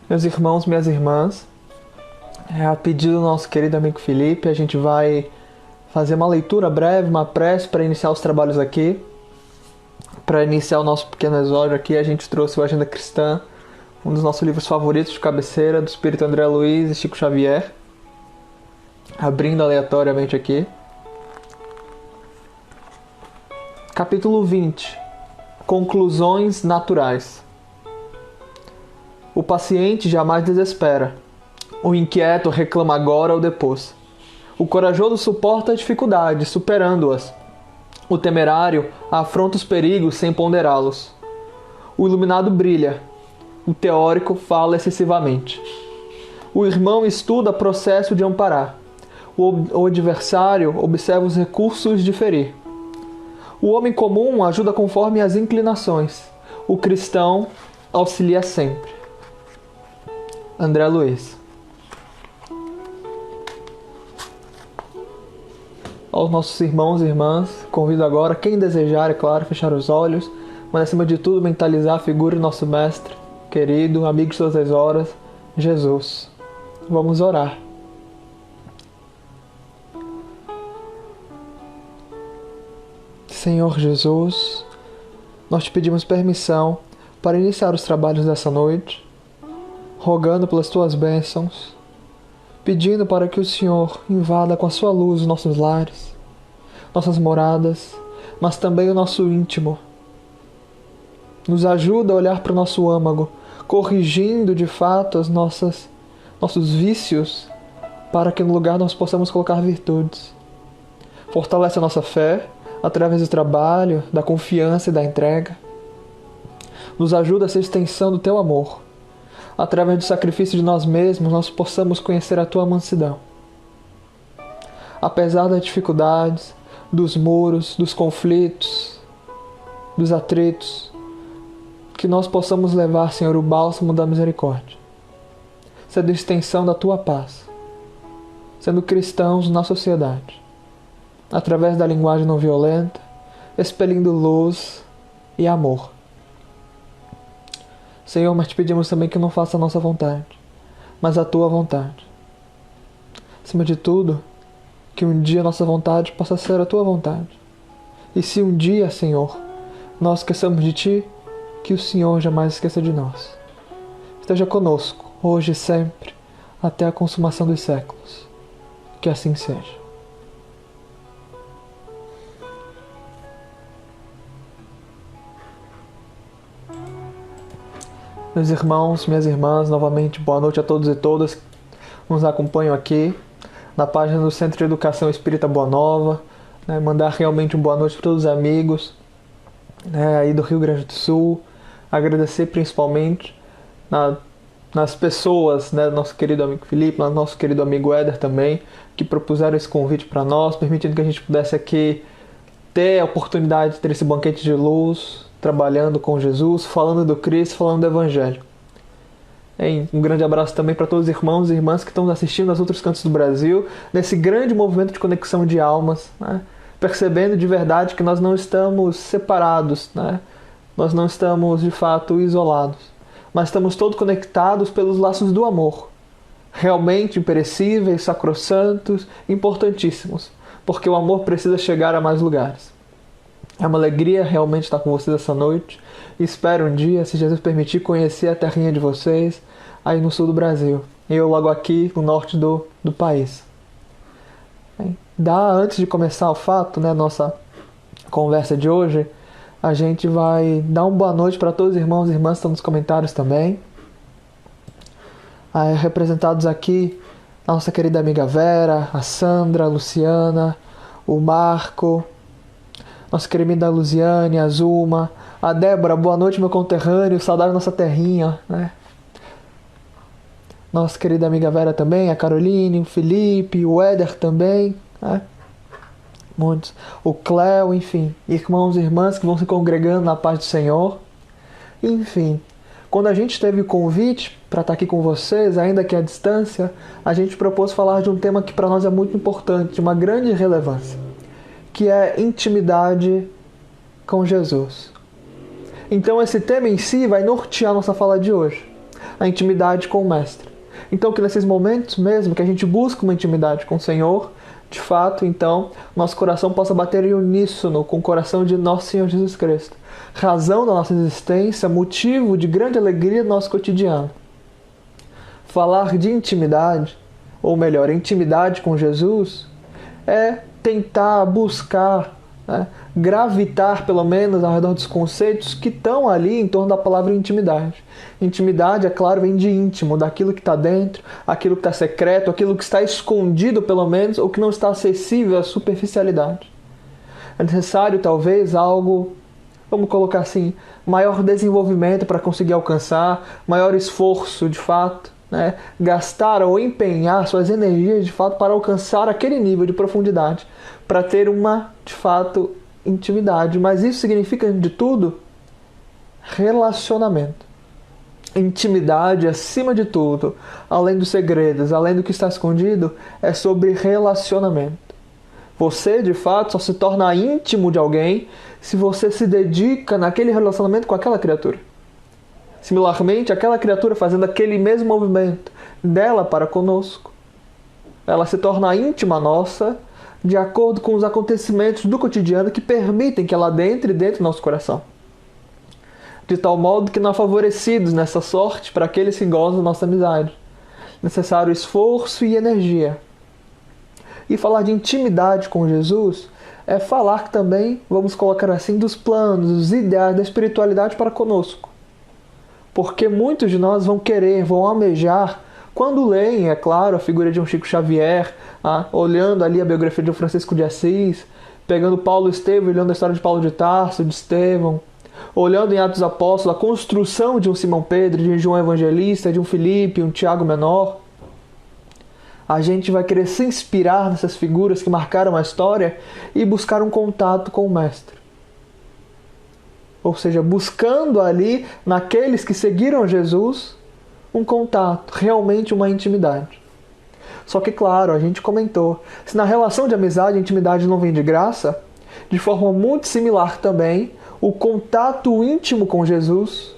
Meus irmãos, minhas irmãs, a pedido do nosso querido amigo Felipe, a gente vai fazer uma leitura breve, uma prece para iniciar os trabalhos aqui. Para iniciar o nosso pequeno exódio aqui, a gente trouxe o Agenda Cristã, um dos nossos livros favoritos de cabeceira, do Espírito André Luiz e Chico Xavier. Abrindo aleatoriamente aqui. Capítulo 20. Conclusões naturais. O paciente jamais desespera. O inquieto reclama agora ou depois. O corajoso suporta as dificuldades, superando-as. O temerário afronta os perigos sem ponderá-los. O iluminado brilha. O teórico fala excessivamente. O irmão estuda processo de amparar. O adversário observa os recursos de ferir. O homem comum ajuda conforme as inclinações. O cristão auxilia sempre. André Luiz. Aos nossos irmãos e irmãs, convido agora, quem desejar, é claro, fechar os olhos, mas acima de tudo mentalizar a figura do nosso mestre, querido, amigo de todas as horas, Jesus. Vamos orar. Senhor Jesus, nós te pedimos permissão para iniciar os trabalhos dessa noite, rogando pelas tuas bênçãos, pedindo para que o Senhor invada com a sua luz os nossos lares, nossas moradas, mas também o nosso íntimo. Nos ajuda a olhar para o nosso âmago, corrigindo de fato nossos vícios, para que no lugar nós possamos colocar virtudes. Fortalece a nossa fé, através do trabalho, da confiança e da entrega. Nos ajuda a ser extensão do teu amor. Através do sacrifício de nós mesmos, nós possamos conhecer a tua mansidão. Apesar das dificuldades, dos muros, dos conflitos, dos atritos, que nós possamos levar, Senhor, o bálsamo da misericórdia, sendo extensão da tua paz, sendo cristãos na sociedade, através da linguagem não violenta, expelindo luz e amor. Senhor, mas te pedimos também que não faça a nossa vontade, mas a tua vontade. Acima de tudo, que um dia a nossa vontade possa ser a tua vontade. E se um dia, Senhor, nós esqueçamos de ti, que o Senhor jamais esqueça de nós. Esteja conosco, hoje e sempre, até a consumação dos séculos. Que assim seja. Meus irmãos, minhas irmãs, novamente boa noite a todos e todas que nos acompanham aqui na página do Centro de Educação Espírita Boa Nova. Mandar realmente uma boa noite para todos os amigos aí do Rio Grande do Sul. Agradecer principalmente nas pessoas, do nosso querido amigo Felipe, nosso querido amigo Éder também, que propuseram esse convite para nós, permitindo que a gente pudesse aqui ter a oportunidade de ter esse banquete de luz, trabalhando com Jesus, falando do Cristo, falando do Evangelho. Um grande abraço também para todos os irmãos e irmãs que estão nos assistindo nos outros cantos do Brasil, nesse grande movimento de conexão de almas, percebendo de verdade que nós não estamos separados, nós não estamos de fato isolados, mas estamos todos conectados pelos laços do amor, realmente imperecíveis, sacrossantos, importantíssimos, porque o amor precisa chegar a mais lugares. É uma alegria realmente estar com vocês essa noite. Espero um dia, se Jesus permitir, conhecer a terrinha de vocês aí no sul do Brasil. E eu logo aqui no norte do país. Antes de começar o fato, nossa conversa de hoje, a gente vai dar uma boa noite para todos os irmãos e irmãs que estão nos comentários também. Representados aqui, a nossa querida amiga Vera, a Sandra, a Luciana, o Marco, nossa querida Luziane, a Zuma, a Débora, boa noite meu conterrâneo, saudade da nossa terrinha, Nossa querida amiga Vera também, a Caroline, o Felipe, o Éder também, Muitos. O Cléo, enfim, irmãos e irmãs que vão se congregando na paz do Senhor. Enfim, quando a gente teve o convite para estar aqui com vocês, ainda que à distância, a gente propôs falar de um tema que para nós é muito importante, de uma grande relevância, que é intimidade com Jesus. Então esse tema em si vai nortear nossa fala de hoje, a intimidade com o Mestre. Então que nesses momentos mesmo que a gente busca uma intimidade com o Senhor, de fato, então, nosso coração possa bater em uníssono com o coração de nosso Senhor Jesus Cristo, razão da nossa existência, motivo de grande alegria do nosso cotidiano. Falar de intimidade, ou melhor, intimidade com Jesus, é tentar buscar, gravitar pelo menos ao redor dos conceitos que estão ali em torno da palavra intimidade. Intimidade, é claro, vem de íntimo, daquilo que está dentro, aquilo que está secreto, aquilo que está escondido pelo menos, ou que não está acessível à superficialidade. É necessário talvez algo, vamos colocar assim, maior desenvolvimento para conseguir alcançar, maior esforço de fato, gastar ou empenhar suas energias de fato para alcançar aquele nível de profundidade, para ter uma, de fato, intimidade. Mas isso significa, de tudo, relacionamento. Intimidade, acima de tudo, além dos segredos, além do que está escondido, é sobre relacionamento. Você, de fato, só se torna íntimo de alguém se você se dedica naquele relacionamento com aquela criatura. Similarmente, aquela criatura fazendo aquele mesmo movimento dela para conosco, ela se torna íntima nossa de acordo com os acontecimentos do cotidiano que permitem que ela entre dentro do nosso coração. De tal modo que nós favorecidos nessa sorte para aqueles que gozam da nossa amizade. Necessário esforço e energia. E falar de intimidade com Jesus é falar também, vamos colocar assim, dos planos, dos ideais da espiritualidade para conosco. Porque muitos de nós vão querer, vão almejar, quando leem, é claro, a figura de um Chico Xavier, olhando ali a biografia de um Francisco de Assis, pegando Paulo Estevão, olhando a história de Paulo de Tarso, de Estevão, olhando em Atos dos Apóstolos a construção de um Simão Pedro, de um João Evangelista, de um Filipe, um Tiago Menor. A gente vai querer se inspirar nessas figuras que marcaram a história e buscar um contato com o Mestre. Ou seja, buscando ali, naqueles que seguiram Jesus, um contato, realmente uma intimidade. Só que, claro, a gente comentou, se na relação de amizade a intimidade não vem de graça, de forma muito similar também, o contato íntimo com Jesus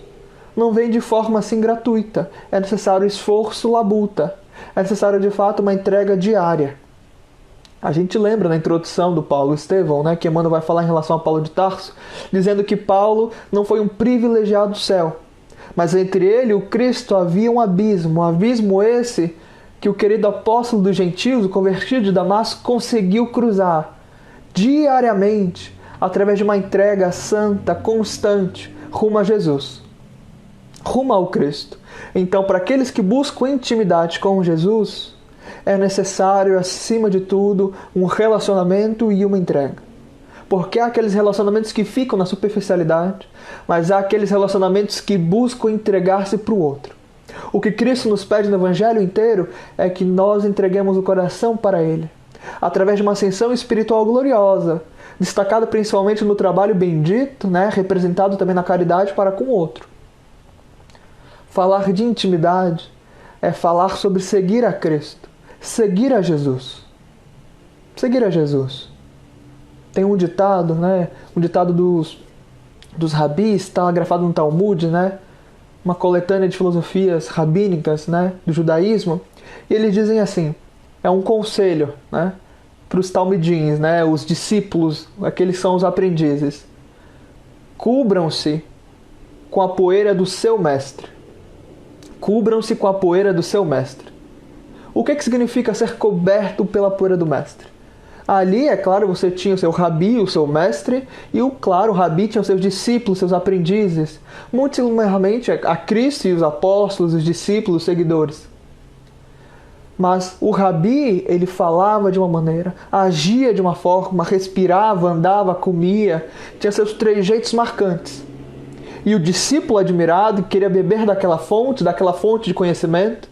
não vem de forma assim gratuita. É necessário esforço labuta. É necessário, de fato, uma entrega diária. A gente lembra na introdução do Paulo Estevão, que Emmanuel vai falar em relação a Paulo de Tarso, dizendo que Paulo não foi um privilegiado do céu, mas entre ele e o Cristo havia um abismo esse que o querido apóstolo dos gentios, o convertido de Damasco, conseguiu cruzar diariamente, através de uma entrega santa, constante, rumo a Jesus, rumo ao Cristo. Então, para aqueles que buscam intimidade com Jesus, é necessário, acima de tudo, um relacionamento e uma entrega. Porque há aqueles relacionamentos que ficam na superficialidade, mas há aqueles relacionamentos que buscam entregar-se para o outro. O que Cristo nos pede no Evangelho inteiro é que nós entreguemos o coração para Ele, através de uma ascensão espiritual gloriosa, destacada principalmente no trabalho bendito, representado também na caridade para com o outro. Falar de intimidade é falar sobre seguir a Cristo, seguir a Jesus. Seguir a Jesus. Tem um ditado, um ditado dos rabis, está grafado no Talmud, uma coletânea de filosofias rabínicas, do judaísmo, e eles dizem assim, é um conselho, para os talmidins, os discípulos, aqueles são os aprendizes. Cubram-se com a poeira do seu mestre. Cubram-se com a poeira do seu mestre. O que significa ser coberto pela poeira do mestre? Ali, é claro, você tinha o seu rabi, o seu mestre, e o rabi tinha os seus discípulos, seus aprendizes. Muito similarmente a Cristo e os apóstolos, os discípulos, os seguidores. Mas o rabi, ele falava de uma maneira, agia de uma forma, respirava, andava, comia, tinha seus trejeitos marcantes. E o discípulo admirado, que queria beber daquela fonte de conhecimento,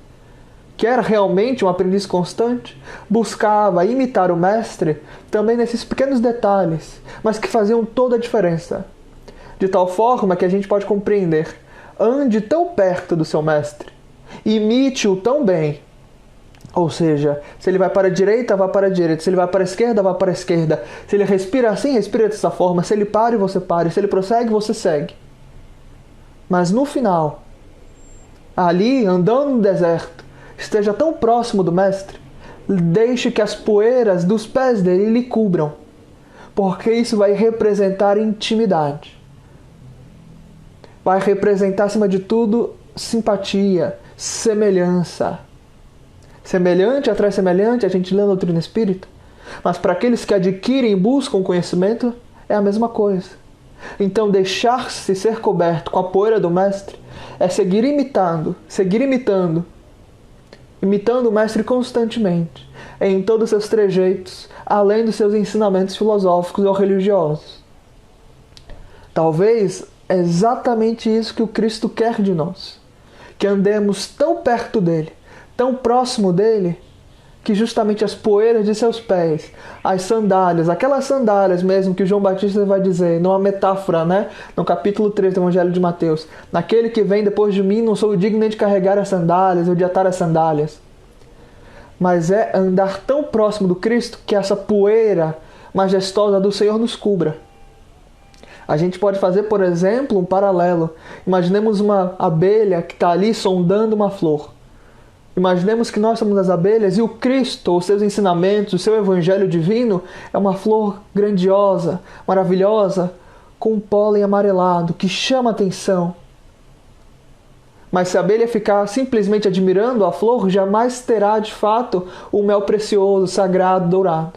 que era realmente um aprendiz constante, buscava imitar o mestre também nesses pequenos detalhes, mas que faziam toda a diferença. De tal forma que a gente pode compreender, ande tão perto do seu mestre, imite-o tão bem, Ou seja, se ele vai para a direita, vá para a direita. Se ele vai para a esquerda, vá para a esquerda. Se ele respira assim, respira dessa forma. Se ele para, você para. Se ele prossegue, você segue. Mas no final, ali, andando no deserto, esteja tão próximo do Mestre, deixe que as poeiras dos pés dele lhe cubram, porque isso vai representar intimidade. Vai representar, acima de tudo, simpatia, semelhança. Semelhante atrai semelhante, a gente lê a doutrina espírita, mas para aqueles que adquirem e buscam conhecimento, é a mesma coisa. Então, deixar-se ser coberto com a poeira do Mestre é seguir imitando o Mestre constantemente, em todos os seus trejeitos, além dos seus ensinamentos filosóficos ou religiosos. Talvez é exatamente isso que o Cristo quer de nós, que andemos tão perto dele, tão próximo dele, que justamente as poeiras de seus pés, as sandálias, aquelas sandálias mesmo que João Batista vai dizer, numa metáfora, né? No capítulo 3 do Evangelho de Mateus, naquele que vem depois de mim, não sou digno nem de carregar as sandálias ou de atar as sandálias. Mas é andar tão próximo do Cristo que essa poeira majestosa do Senhor nos cubra. A gente pode fazer, por exemplo, um paralelo. Imaginemos uma abelha que está ali sondando uma flor. Imaginemos que nós somos as abelhas e o Cristo, os seus ensinamentos, o seu evangelho divino é uma flor grandiosa, maravilhosa, com um pólen amarelado que chama a atenção. Mas se a abelha ficar simplesmente admirando a flor, jamais terá de fato o mel precioso, sagrado, dourado.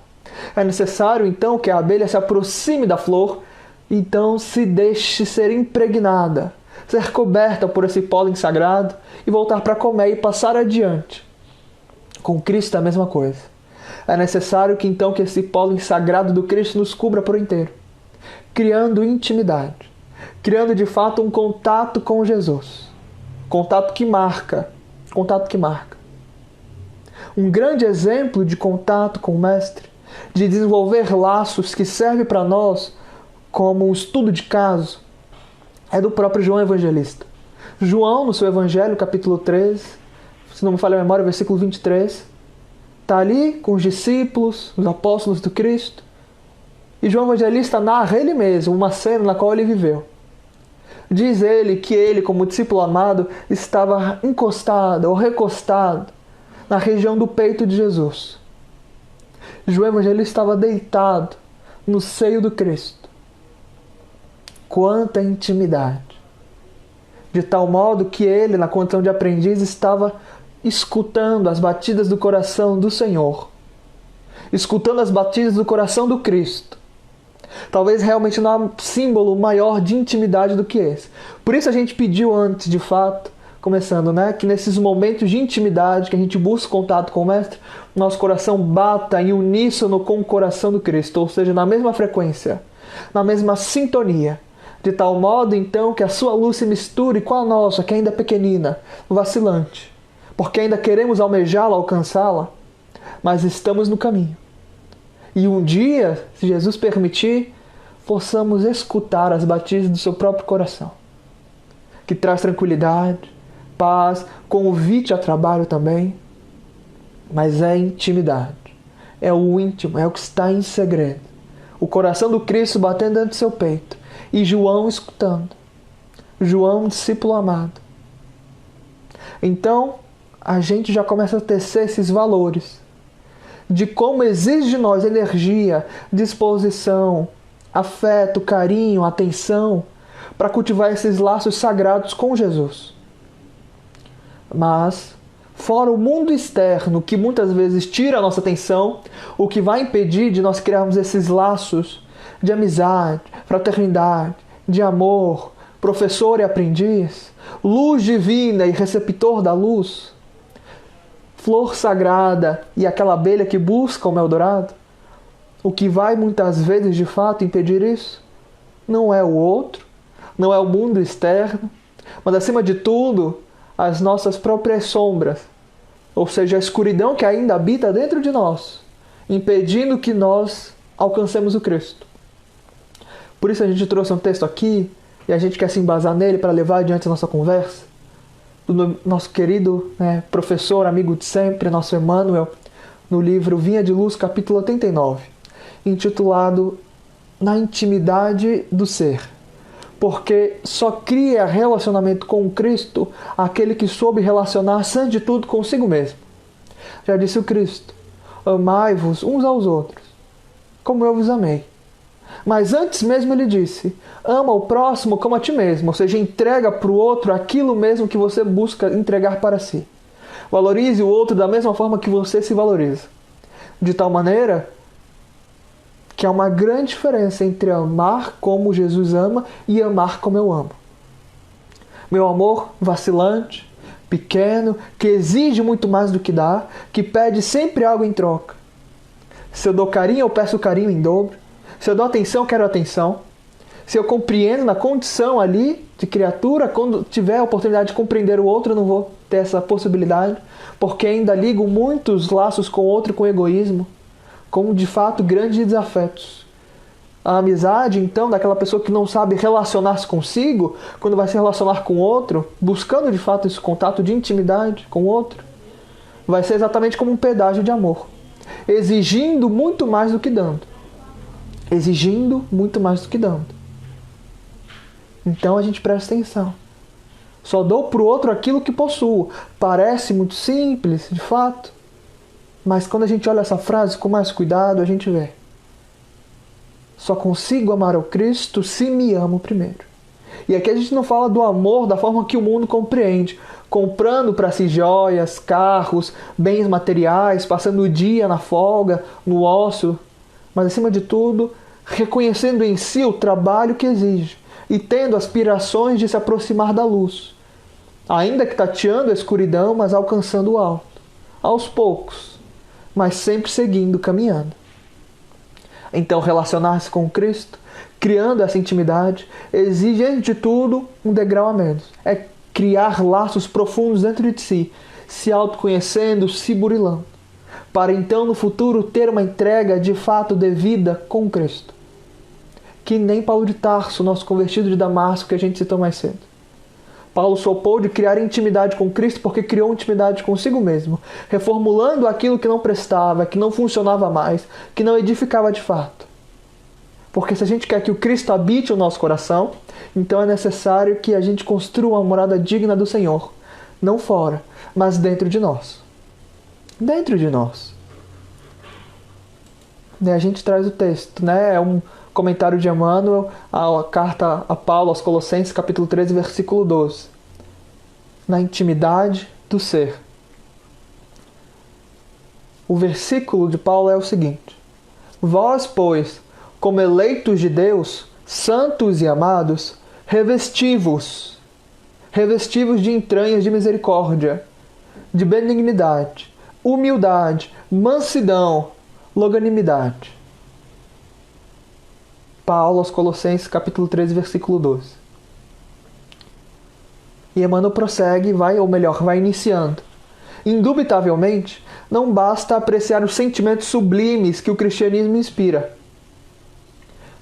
É necessário então que a abelha se aproxime da flor, então se deixe ser impregnada, ser coberta por esse pólen sagrado e voltar para comer e passar adiante. Com Cristo é a mesma coisa. É necessário que então que esse pólen sagrado do Cristo nos cubra por inteiro, criando intimidade, criando de fato um contato com Jesus. Contato que marca. Um grande exemplo de contato com o Mestre, de desenvolver laços que servem para nós como um estudo de caso, é do próprio João Evangelista. João, no seu Evangelho, capítulo 13, se não me falha a memória, versículo 23, está ali com os discípulos, os apóstolos do Cristo, e João Evangelista narra ele mesmo uma cena na qual ele viveu. Diz ele que ele, como discípulo amado, estava encostado ou recostado na região do peito de Jesus. João Evangelista estava deitado no seio do Cristo. Quanta intimidade! De tal modo que ele, na condição de aprendiz, estava escutando as batidas do coração do Senhor, escutando as batidas do coração do Cristo. Talvez realmente não há símbolo maior de intimidade do que esse. Por isso a gente pediu antes, de fato, começando, né, que nesses momentos de intimidade, que a gente busca contato com o Mestre, nosso coração bata em uníssono com o coração do Cristo, ou seja, na mesma frequência, na mesma sintonia. De tal modo, então, que a sua luz se misture com a nossa, que ainda é pequenina, vacilante, porque ainda queremos almejá-la, alcançá-la, mas estamos no caminho. E um dia, se Jesus permitir, possamos escutar as batidas do seu próprio coração, que traz tranquilidade, paz, convite a trabalho também, mas é intimidade, é o íntimo, é o que está em segredo. O coração do Cristo batendo dentro do seu peito e João escutando. João, discípulo amado. Então, a gente já começa a tecer esses valores de como exige de nós energia, disposição, afeto, carinho, atenção para cultivar esses laços sagrados com Jesus. Mas, fora o mundo externo que muitas vezes tira a nossa atenção, o que vai impedir de nós criarmos esses laços de amizade, fraternidade, de amor, professor e aprendiz, luz divina e receptor da luz, flor sagrada e aquela abelha que busca o mel dourado, o que vai muitas vezes de fato impedir isso não é o outro, não é o mundo externo, mas acima de tudo as nossas próprias sombras, ou seja, a escuridão que ainda habita dentro de nós, impedindo que nós alcancemos o Cristo. Por isso a gente trouxe um texto aqui e a gente quer se embasar nele para levar adiante a nossa conversa. do nosso querido professor, amigo de sempre, nosso Emmanuel, no livro Vinha de Luz, capítulo 89, intitulado Na Intimidade do Ser. Porque só cria relacionamento com Cristo aquele que soube relacionar-se antes de tudo consigo mesmo. Já disse o Cristo: amai-vos uns aos outros, como eu vos amei. Mas antes mesmo ele disse: ama o próximo como a ti mesmo, ou seja, entrega para o outro aquilo mesmo que você busca entregar para si. Valorize o outro da mesma forma que você se valoriza. De tal maneira que há uma grande diferença entre amar como Jesus ama e amar como eu amo. Meu amor vacilante, pequeno, que exige muito mais do que dá, que pede sempre algo em troca. Se eu dou carinho, eu peço carinho em dobro. Se eu dou atenção, eu quero atenção. Se eu compreendo na condição ali de criatura, quando tiver a oportunidade de compreender o outro, eu não vou ter essa possibilidade, porque ainda ligo muitos laços com o outro com egoísmo, como de fato grandes desafetos. A amizade, então, daquela pessoa que não sabe relacionar-se consigo, quando vai se relacionar com o outro, buscando de fato esse contato de intimidade com o outro, vai ser exatamente como um pedágio de amor, exigindo muito mais do que dando. Exigindo muito mais do que dando. Então a gente presta atenção. Só dou para o outro aquilo que possuo. Parece muito simples, de fato, mas quando a gente olha essa frase com mais cuidado, a gente vê: só consigo amar ao Cristo se me amo primeiro. E aqui a gente não fala do amor da forma que o mundo compreende, comprando para si joias, carros, bens materiais, passando o dia na folga, no ócio, mas acima de tudo, reconhecendo em si o trabalho que exige e tendo aspirações de se aproximar da luz, ainda que tateando a escuridão, mas alcançando o alto, aos poucos, mas sempre seguindo, caminhando. Então, relacionar-se com Cristo, criando essa intimidade, exige, antes de tudo, um degrau a menos. É criar laços profundos dentro de si, se autoconhecendo, se burilando, para então, no futuro, ter uma entrega de fato devida com Cristo. Que nem Paulo de Tarso, nosso convertido de Damasco, que a gente citou mais cedo. Paulo sopou de criar intimidade com Cristo porque criou intimidade consigo mesmo, reformulando aquilo que não prestava, que não funcionava mais, que não edificava de fato. Porque se a gente quer que o Cristo habite o nosso coração, então é necessário que a gente construa uma morada digna do Senhor, não fora, mas dentro de nós. Dentro de nós. A gente traz o texto, é um comentário de Emmanuel, a carta a Paulo aos Colossenses, capítulo 13, versículo 12. Na intimidade do ser. O versículo de Paulo é o seguinte: vós, pois, como eleitos de Deus, santos e amados, revesti-vos de entranhas de misericórdia, de benignidade, humildade, mansidão, longanimidade. Paulo aos Colossenses, capítulo 13, versículo 12. E Emmanuel prossegue, vai iniciando. Indubitavelmente, não basta apreciar os sentimentos sublimes que o cristianismo inspira.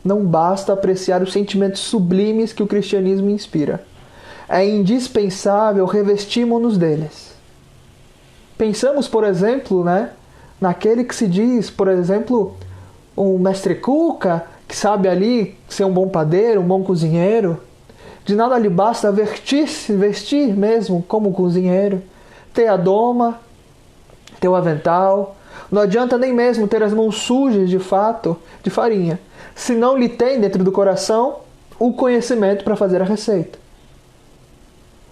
Não basta apreciar os sentimentos sublimes que o cristianismo inspira. É indispensável revestirmos-nos deles. Pensamos, por exemplo, naquele que se diz, por exemplo, um mestre Cuca, que sabe ali ser um bom padeiro, um bom cozinheiro. De nada lhe basta vestir mesmo como cozinheiro, ter a doma, ter o avental. Não adianta nem mesmo ter as mãos sujas de fato de farinha, se não lhe tem dentro do coração o conhecimento para fazer a receita.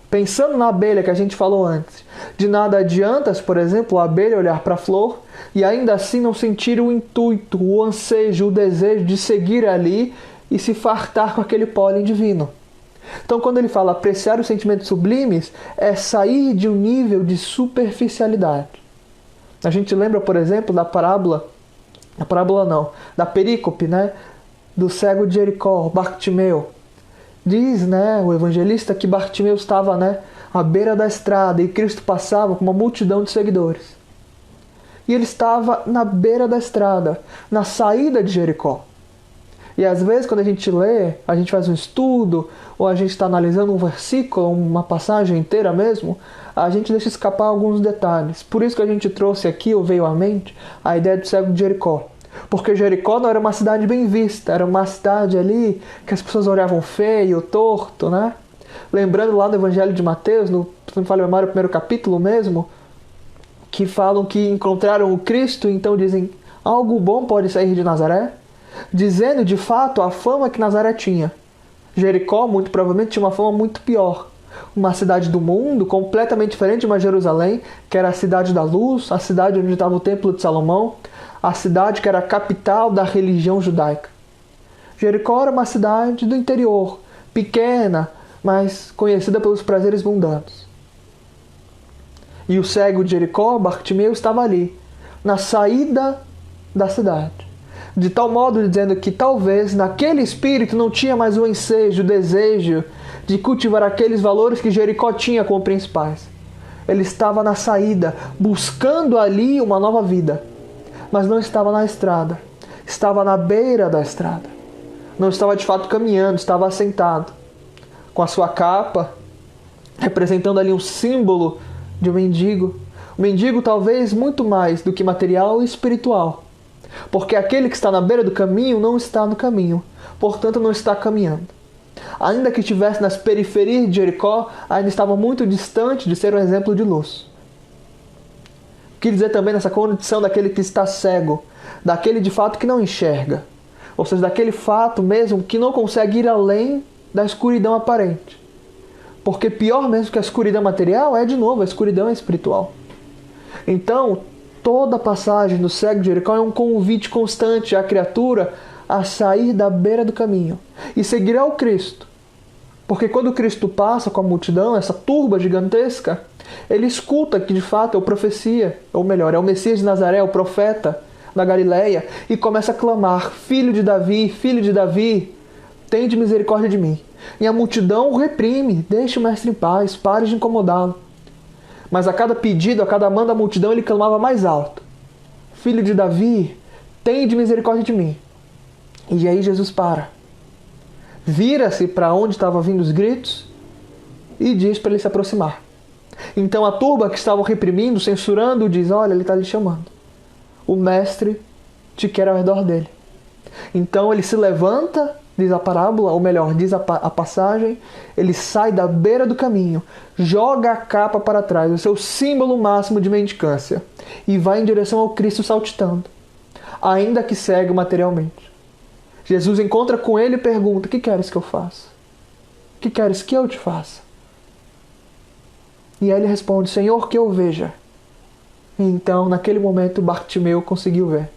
Pensando na abelha que a gente falou antes, de nada adianta, por exemplo, a abelha olhar para a flor e ainda assim não sentir o intuito, o ansejo, o desejo de seguir ali e se fartar com aquele pólen divino. Então, quando ele fala apreciar os sentimentos sublimes, é sair de um nível de superficialidade. A gente lembra, por exemplo, da perícope, do cego de Jericó, Bartimeu. Diz, o evangelista, que Bartimeu estava, à beira da estrada e Cristo passava com uma multidão de seguidores. E ele estava na beira da estrada, na saída de Jericó. E às vezes quando a gente lê, a gente faz um estudo, ou a gente está analisando um versículo, uma passagem inteira mesmo, a gente deixa escapar alguns detalhes. Por isso que a gente trouxe aqui, ou veio à mente, a ideia do cego de Jericó. Porque Jericó não era uma cidade bem vista, era uma cidade ali que as pessoas olhavam feio, torto, né? Lembrando lá no Evangelho de Mateus, no, se não me falha a memória, o primeiro capítulo mesmo, que falam que encontraram o Cristo, então dizem, algo bom pode sair de Nazaré? Dizendo de fato a fama que Nazaré tinha. Jericó, muito provavelmente, tinha uma fama muito pior. Uma cidade do mundo, completamente diferente de uma Jerusalém, que era a cidade da luz, a cidade onde estava o Templo de Salomão, a cidade que era a capital da religião judaica. Jericó era uma cidade do interior, pequena, mas conhecida pelos prazeres mundanos. E o cego de Jericó, Bartimeu, estava ali, na saída da cidade. De tal modo dizendo que talvez naquele espírito não tinha mais o ensejo, o desejo de cultivar aqueles valores que Jericó tinha como principais. Ele estava na saída, buscando ali uma nova vida. Mas não estava na estrada. Estava na beira da estrada. Não estava de fato caminhando, estava assentado. Com a sua capa, representando ali um símbolo de um mendigo. Um mendigo talvez muito mais do que material e espiritual. Porque aquele que está na beira do caminho não está no caminho, portanto não está caminhando. Ainda que estivesse nas periferias de Jericó, ainda estava muito distante de ser um exemplo de luz. O que dizer também nessa condição daquele que está cego, daquele de fato que não enxerga, ou seja, daquele fato mesmo que não consegue ir além da escuridão aparente. Porque pior mesmo que a escuridão material é, de novo, a escuridão espiritual. Então, toda a passagem do cego de Jericó é um convite constante à criatura a sair da beira do caminho e seguir ao Cristo. Porque quando o Cristo passa com a multidão, essa turba gigantesca, ele escuta que de fato é o profecia, ou melhor, é o Messias de Nazaré, o profeta da Galileia, e começa a clamar, filho de Davi, tende misericórdia de mim. E a multidão o reprime, deixe o mestre em paz, pare de incomodá-lo. Mas a cada pedido, a cada manda da multidão, ele clamava mais alto. Filho de Davi, tende misericórdia de mim. E aí Jesus para. Vira-se para onde estavam vindo os gritos e diz para ele se aproximar. Então a turba que estavam reprimindo, censurando, diz, olha, ele está lhe chamando. O mestre te quer ao redor dele. Então ele se levanta, diz a parábola, ou melhor, diz a passagem, ele sai da beira do caminho, joga a capa para trás, o seu símbolo máximo de mendicância, e vai em direção ao Cristo saltitando, ainda que cego materialmente. Jesus encontra com ele e pergunta, o que queres que eu faça? O que queres que eu te faça? E aí ele responde, Senhor, que eu veja. E então, naquele momento, Bartimeu conseguiu ver.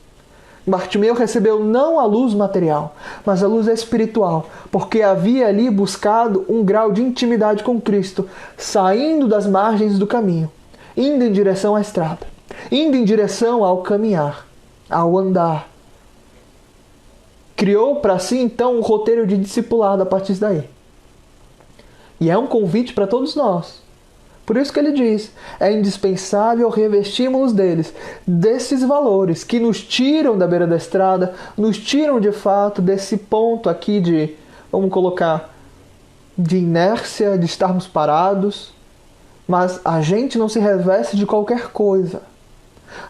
Bartimeu recebeu não a luz material, mas a luz espiritual, porque havia ali buscado um grau de intimidade com Cristo, saindo das margens do caminho, indo em direção à estrada, indo em direção ao caminhar, ao andar. Criou para si, então, um roteiro de discipulado a partir daí. E é um convite para todos nós. Por isso que ele diz, é indispensável revestirmos deles, desses valores que nos tiram da beira da estrada, nos tiram de fato desse ponto aqui de, vamos colocar, de inércia, de estarmos parados, mas a gente não se reveste de qualquer coisa.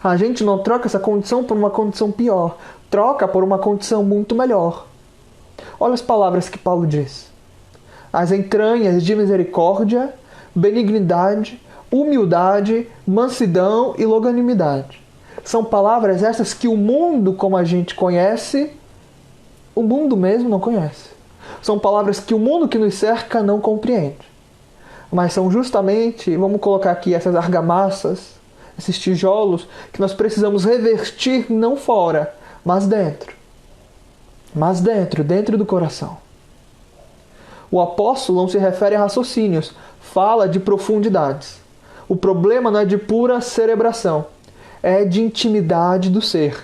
A gente não troca essa condição por uma condição pior, troca por uma condição muito melhor. Olha as palavras que Paulo diz. As entranhas de misericórdia, benignidade, humildade, mansidão e longanimidade. São palavras essas que o mundo, como a gente conhece, o mundo mesmo não conhece. São palavras que o mundo que nos cerca não compreende. Mas são justamente, vamos colocar aqui essas argamassas, esses tijolos, que nós precisamos revestir não fora, mas dentro. Mas dentro do coração. O apóstolo não se refere a raciocínios, fala de profundidades. O problema não é de pura cerebração, é de intimidade do ser.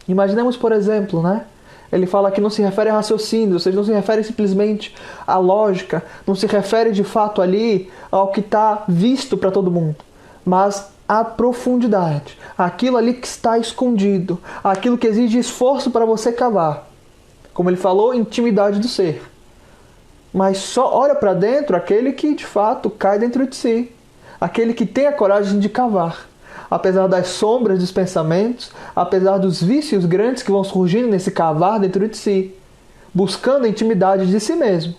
Imaginemos, por exemplo, ele fala que não se refere a raciocínio, ou seja, não se refere simplesmente à lógica, não se refere de fato ali ao que está visto para todo mundo, mas à profundidade, aquilo ali que está escondido, aquilo que exige esforço para você cavar. Como ele falou, intimidade do ser. Mas só olha para dentro aquele que de fato cai dentro de si. Aquele que tem a coragem de cavar. Apesar das sombras dos pensamentos, apesar dos vícios grandes que vão surgindo nesse cavar dentro de si, buscando a intimidade de si mesmo.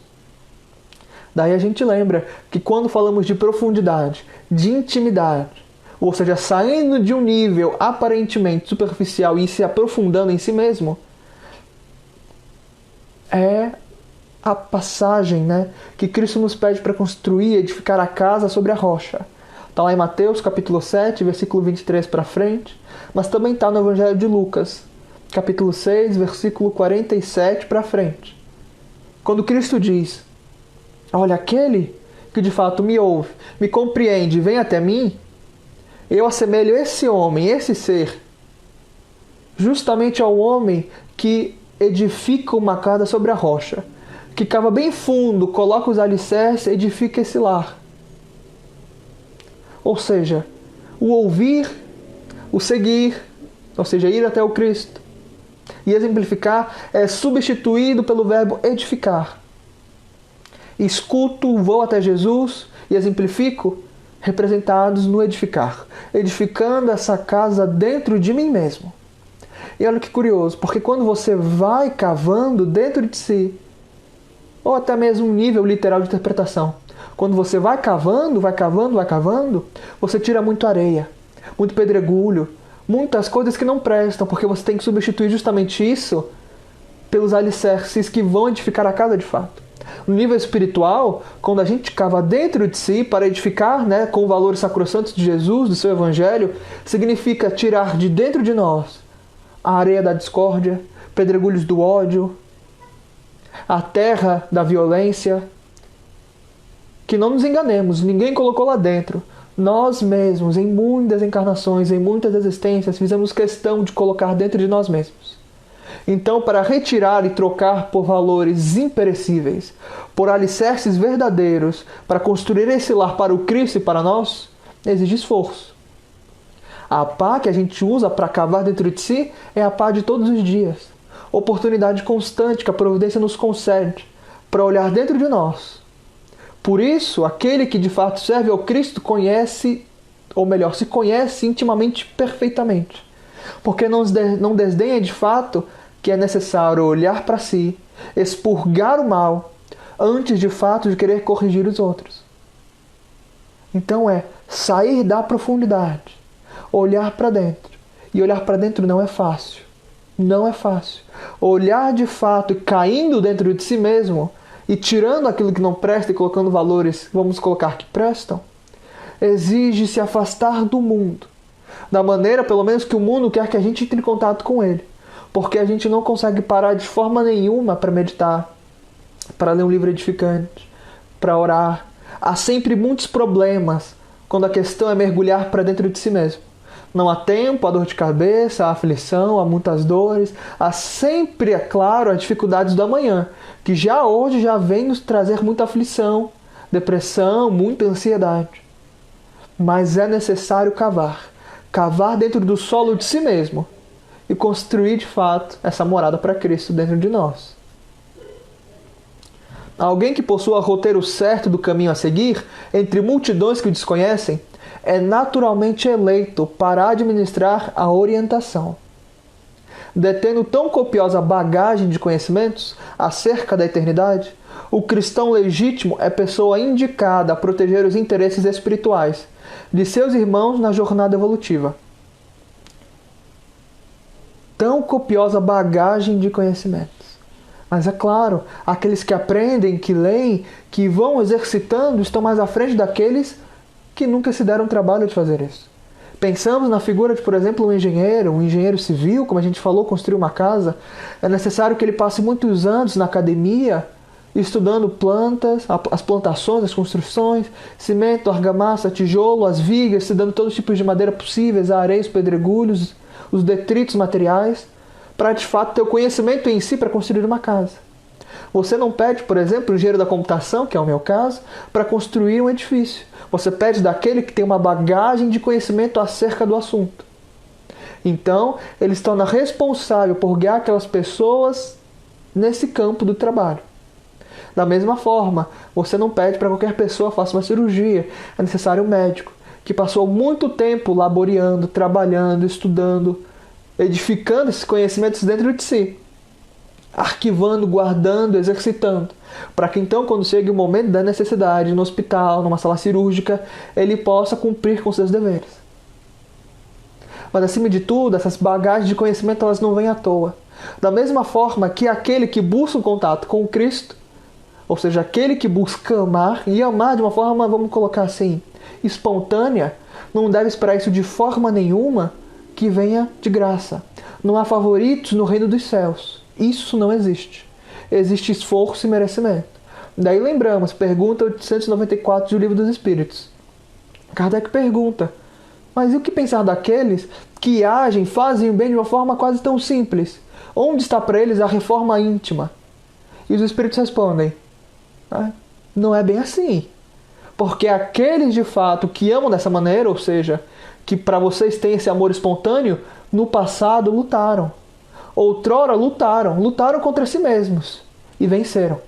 Daí a gente lembra que quando falamos de profundidade, de intimidade, ou seja, saindo de um nível aparentemente superficial e se aprofundando em si mesmo, é a passagem, que Cristo nos pede para construir e edificar a casa sobre a rocha. Está lá em Mateus capítulo 7, versículo 23 para frente, mas também está no Evangelho de Lucas, capítulo 6, versículo 47 para frente. Quando Cristo diz: olha, aquele que de fato me ouve, me compreende, vem até mim, eu assemelho esse homem, esse ser, justamente ao homem que edifica uma casa sobre a rocha, que cava bem fundo, coloca os alicerces, edifica esse lar. Ou seja, o ouvir, o seguir, ou seja, ir até o Cristo, e exemplificar é substituído pelo verbo edificar. Escuto, vou até Jesus e exemplifico, representados no edificar, edificando essa casa dentro de mim mesmo. E olha que curioso, porque quando você vai cavando dentro de si, ou até mesmo um nível literal de interpretação, quando você vai cavando, você tira muito areia, muito pedregulho, muitas coisas que não prestam, porque você tem que substituir justamente isso pelos alicerces que vão edificar a casa de fato. No nível espiritual, quando a gente cava dentro de si para edificar, com valores sacrossantos de Jesus, do seu Evangelho, significa tirar de dentro de nós a areia da discórdia, pedregulhos do ódio, a terra da violência. Que não nos enganemos, ninguém colocou lá dentro. Nós mesmos, em muitas encarnações, em muitas existências, fizemos questão de colocar dentro de nós mesmos. Então, para retirar e trocar por valores imperecíveis, por alicerces verdadeiros, para construir esse lar para o Cristo e para nós, exige esforço. A pá que a gente usa para cavar dentro de si é a pá de todos os dias. Oportunidade constante que a providência nos concede para olhar dentro de nós. Por isso, aquele que de fato serve ao Cristo conhece, ou melhor, se conhece intimamente perfeitamente. Porque não desdenha de fato que é necessário olhar para si, expurgar o mal, antes de fato de querer corrigir os outros. Então sair da profundidade, olhar para dentro. E olhar para dentro não é fácil. Não é fácil. Olhar de fato e caindo dentro de si mesmo, e tirando aquilo que não presta e colocando valores, vamos colocar, que prestam, exige se afastar do mundo. Da maneira, pelo menos, que o mundo quer que a gente entre em contato com ele. Porque a gente não consegue parar de forma nenhuma para meditar, para ler um livro edificante, para orar. Há sempre muitos problemas quando a questão é mergulhar para dentro de si mesmo. Não há tempo, há dor de cabeça, há aflição, há muitas dores. Há sempre, é claro, as dificuldades do amanhã, que já hoje já vem nos trazer muita aflição, depressão, muita ansiedade. Mas é necessário cavar dentro do solo de si mesmo e construir de fato essa morada para Cristo dentro de nós. Alguém que possua o roteiro certo do caminho a seguir, entre multidões que o desconhecem, é naturalmente eleito para administrar a orientação. Detendo tão copiosa bagagem de conhecimentos acerca da eternidade, o cristão legítimo é pessoa indicada a proteger os interesses espirituais de seus irmãos na jornada evolutiva. Tão copiosa bagagem de conhecimentos. Mas é claro, aqueles que aprendem, que leem, que vão exercitando, estão mais à frente daqueles que nunca se deram trabalho de fazer isso. Pensamos na figura de, por exemplo, um engenheiro civil, como a gente falou, construir uma casa. É necessário que ele passe muitos anos na academia, estudando plantas, as plantações, as construções, cimento, argamassa, tijolo, as vigas, estudando todos os tipos de madeira possíveis, a areia, os pedregulhos, os detritos materiais, para de fato ter o conhecimento em si para construir uma casa. Você não pede, por exemplo, o engenheiro da computação, que é o meu caso, para construir um edifício. Você pede daquele que tem uma bagagem de conhecimento acerca do assunto. Então, ele se torna responsável por guiar aquelas pessoas nesse campo do trabalho. Da mesma forma, você não pede para qualquer pessoa faça uma cirurgia. É necessário um médico que passou muito tempo laboreando, trabalhando, estudando, edificando esses conhecimentos dentro de si, arquivando, guardando, exercitando, para que então, quando chegue o momento da necessidade no hospital, numa sala cirúrgica, ele possa cumprir com seus deveres. Mas acima de tudo, essas bagagens de conhecimento elas não vêm à toa. Da mesma forma que aquele que busca um contato com o Cristo, ou seja, aquele que busca amar, e amar de uma forma, vamos colocar assim, espontânea, não deve esperar isso de forma nenhuma que venha de graça. Não há favoritos no reino dos céus. Isso não existe. Existe esforço e merecimento. Daí lembramos, pergunta 894 do Livro dos Espíritos. Kardec pergunta, mas e o que pensar daqueles que agem, fazem o bem de uma forma quase tão simples? Onde está para eles a reforma íntima? E os Espíritos respondem, não é bem assim. Porque aqueles de fato que amam dessa maneira, ou seja, que para vocês têm esse amor espontâneo, no passado lutaram. Outrora lutaram contra si mesmos e venceram.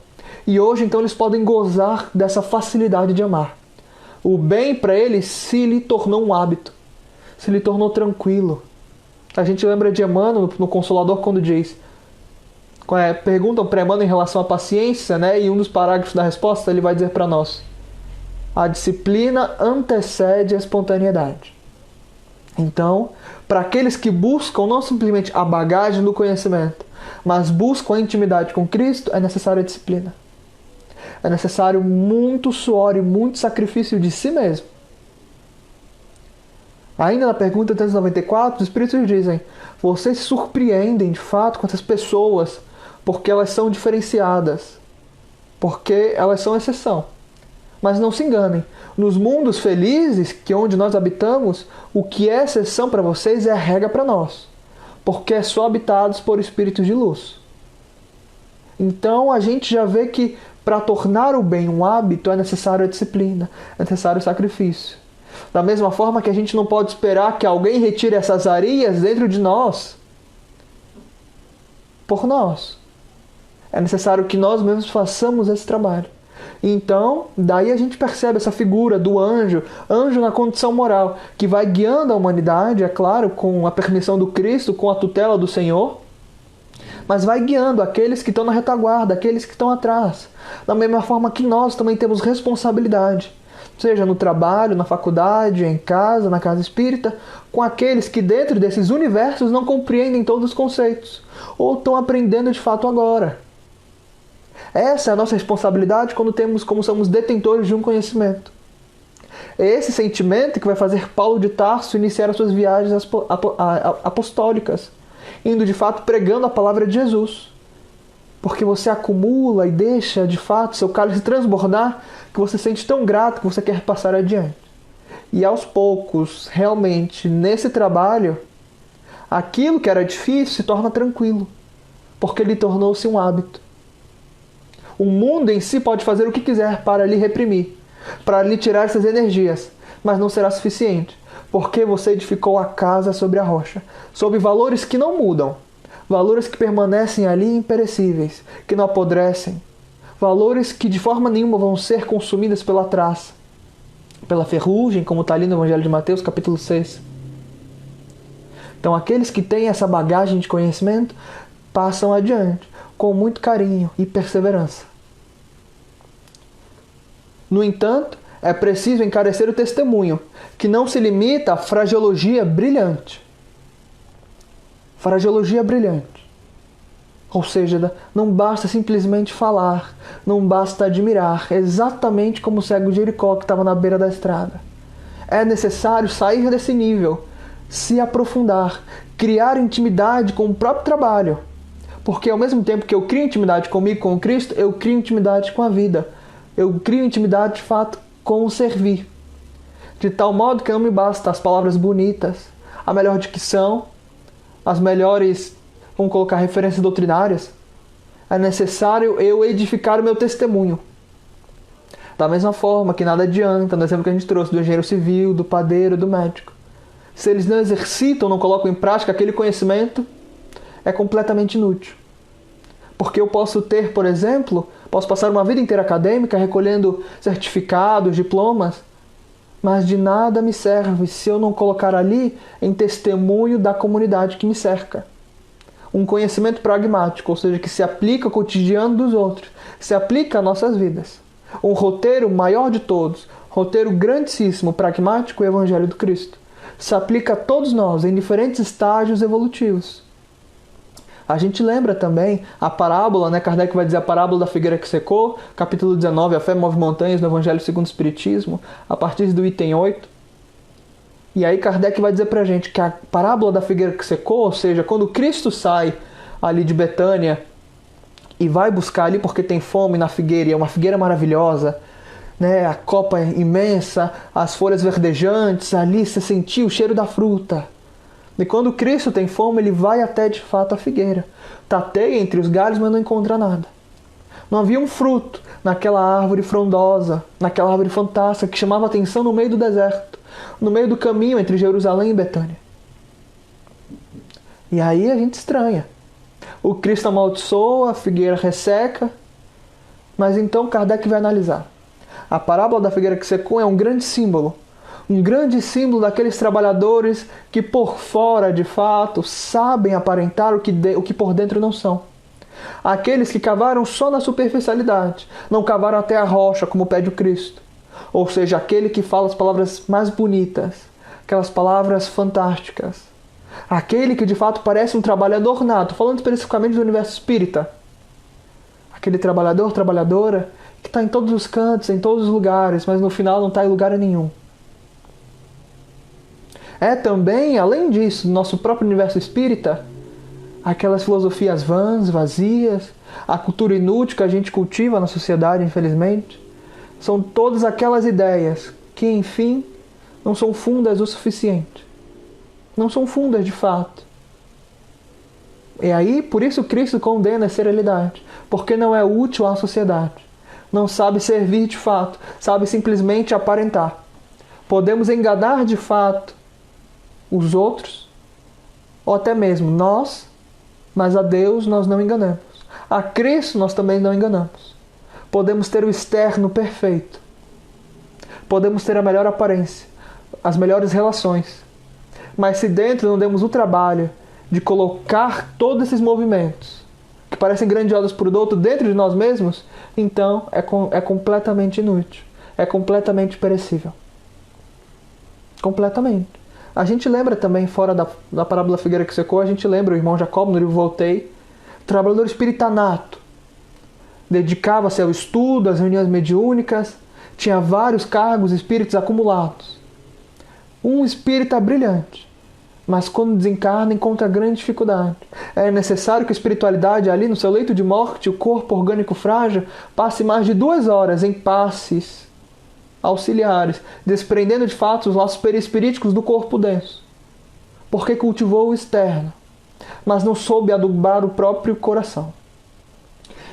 E hoje então eles podem gozar dessa facilidade de amar. O bem para eles se lhe tornou um hábito, se lhe tornou tranquilo. A gente lembra de Emmanuel no Consolador quando diz, perguntam para Emmanuel em relação à paciência, né? E um dos parágrafos da resposta ele vai dizer para nós, a disciplina antecede a espontaneidade. Então, para aqueles que buscam não simplesmente a bagagem do conhecimento, mas buscam a intimidade com Cristo, é necessária a disciplina. É necessário muito suor e muito sacrifício de si mesmo. Ainda na pergunta 394, os Espíritos dizem, vocês se surpreendem de fato com essas pessoas, porque elas são diferenciadas, porque elas são exceção. Mas não se enganem, nos mundos felizes, que onde nós habitamos, o que é exceção para vocês é regra para nós, porque é só habitados por espíritos de luz. Então a gente já vê que para tornar o bem um hábito é necessário a disciplina, é necessário o sacrifício. Da mesma forma que a gente não pode esperar que alguém retire essas areias dentro de nós por nós. É necessário que nós mesmos façamos esse trabalho. Então, daí a gente percebe essa figura do anjo na condição moral, que vai guiando a humanidade, é claro, com a permissão do Cristo, com a tutela do Senhor, mas vai guiando aqueles que estão na retaguarda, aqueles que estão atrás. Da mesma forma que nós também temos responsabilidade, seja no trabalho, na faculdade, em casa, na casa espírita, com aqueles que dentro desses universos não compreendem todos os conceitos, ou estão aprendendo de fato agora. Essa é a nossa responsabilidade como somos detentores de um conhecimento. É esse sentimento que vai fazer Paulo de Tarso iniciar as suas viagens apostólicas, indo de fato pregando a palavra de Jesus. Porque você acumula e deixa de fato seu cálice transbordar, que você se sente tão grato que você quer passar adiante. E aos poucos, realmente, nesse trabalho, aquilo que era difícil se torna tranquilo, porque ele tornou-se um hábito. O mundo em si pode fazer o que quiser para lhe reprimir, para lhe tirar essas energias, mas não será suficiente, porque você edificou a casa sobre a rocha, sobre valores que não mudam, valores que permanecem ali imperecíveis, que não apodrecem, valores que de forma nenhuma vão ser consumidos pela traça, pela ferrugem, como está ali no Evangelho de Mateus, capítulo 6. Então aqueles que têm essa bagagem de conhecimento passam adiante, com muito carinho e perseverança. No entanto, é preciso encarecer o testemunho, que não se limita à fraseologia brilhante. Fraseologia brilhante. Ou seja, não basta simplesmente falar, não basta admirar, exatamente como o cego de Jericó que estava na beira da estrada. É necessário sair desse nível, se aprofundar, criar intimidade com o próprio trabalho. Porque ao mesmo tempo que eu crio intimidade comigo, com Cristo, eu crio intimidade com a vida. Eu crio intimidade, de fato, com o servir. De tal modo que não me basta as palavras bonitas, a melhor dicção, as melhores, vamos colocar, referências doutrinárias. É necessário eu edificar o meu testemunho. Da mesma forma que nada adianta, no exemplo que a gente trouxe do engenheiro civil, do padeiro, do médico. Se eles não exercitam, não colocam em prática aquele conhecimento, é completamente inútil. Porque eu posso ter, por exemplo, posso passar uma vida inteira acadêmica recolhendo certificados, diplomas, mas de nada me serve se eu não colocar ali em testemunho da comunidade que me cerca. Um conhecimento pragmático, ou seja, que se aplica ao cotidiano dos outros, se aplica às nossas vidas. Um roteiro maior de todos, roteiro grandíssimo, pragmático, o Evangelho do Cristo. Se aplica a todos nós, em diferentes estágios evolutivos. A gente lembra também a parábola, né? Kardec vai dizer a parábola da figueira que secou, capítulo 19, a fé move montanhas, no Evangelho segundo o Espiritismo, a partir do item 8. E aí Kardec vai dizer pra gente que a parábola da figueira que secou, ou seja, quando Cristo sai ali de Betânia e vai buscar ali porque tem fome na figueira, e é uma figueira maravilhosa, né? A copa imensa, as folhas verdejantes, ali você sentiu o cheiro da fruta. E quando Cristo tem fome, ele vai até de fato a figueira. Tateia entre os galhos, mas não encontra nada. Não havia um fruto naquela árvore frondosa, naquela árvore fantástica que chamava atenção no meio do deserto, no meio do caminho entre Jerusalém e Betânia. E aí a gente estranha. O Cristo amaldiçoa, a figueira resseca, mas então Kardec vai analisar. A parábola da figueira que secou é um grande símbolo daqueles trabalhadores que por fora, de fato, sabem aparentar o que por dentro não são. Aqueles que cavaram só na superficialidade, não cavaram até a rocha, como pede o Cristo. Ou seja, aquele que fala as palavras mais bonitas, aquelas palavras fantásticas. Aquele que de fato parece um trabalhador nato, falando especificamente do universo espírita. Aquele trabalhador, trabalhadora, que está em todos os cantos, em todos os lugares, mas no final não está em lugar nenhum. É também, além disso, no nosso próprio universo espírita, aquelas filosofias vãs, vazias, a cultura inútil que a gente cultiva na sociedade, infelizmente, são todas aquelas ideias que, enfim, não são fundas o suficiente. Não são fundas de fato. E aí, por isso Cristo condena a esterilidade, porque não é útil à sociedade. Não sabe servir de fato, sabe simplesmente aparentar. Podemos enganar de fato os outros, ou até mesmo nós, mas a Deus nós não enganamos. A Cristo nós também não enganamos. Podemos ter o externo perfeito. Podemos ter a melhor aparência, as melhores relações. Mas se dentro não demos o trabalho de colocar todos esses movimentos, que parecem grandiosos por outro, dentro de nós mesmos, então é completamente inútil. É completamente perecível. Completamente. A gente lembra também, fora da parábola da figueira que secou, a gente lembra o irmão Jacob, no livro Voltei, trabalhador espírita nato. Dedicava-se ao estudo, às reuniões mediúnicas, tinha vários cargos espíritos acumulados. Um espírita brilhante, mas quando desencarna encontra grande dificuldade. É necessário que a espiritualidade ali no seu leito de morte, o corpo orgânico frágil, passe mais de 2 horas em passes auxiliares, desprendendo de fato os laços perispiríticos do corpo denso, porque cultivou o externo, mas não soube adubar o próprio coração.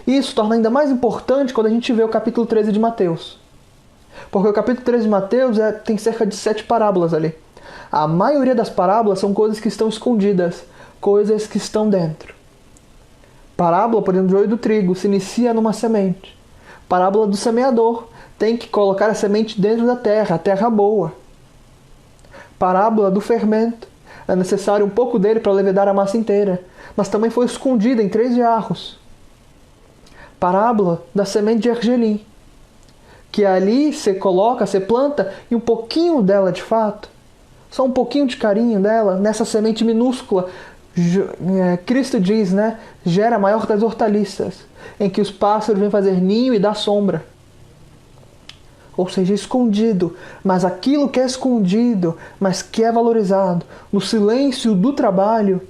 Isso torna ainda mais importante quando a gente vê o capítulo 13 de Mateus, porque o capítulo 13 de Mateus tem cerca de 7 parábolas ali. A maioria das parábolas são coisas que estão escondidas, coisas que estão dentro. Parábola, por exemplo, do joio e do trigo, se inicia numa semente. Parábola do semeador, tem que colocar a semente dentro da terra, a terra boa. Parábola do fermento, é necessário um pouco dele para levedar a massa inteira, mas também foi escondida em 3 jarros. Parábola da semente de gergelim, que ali você coloca, você planta, e um pouquinho dela de fato, só um pouquinho de carinho dela, nessa semente minúscula, Cristo diz, né, gera a maior das hortaliças, em que os pássaros vêm fazer ninho e dar sombra. Ou seja, escondido, mas aquilo que é escondido, mas que é valorizado, no silêncio do trabalho,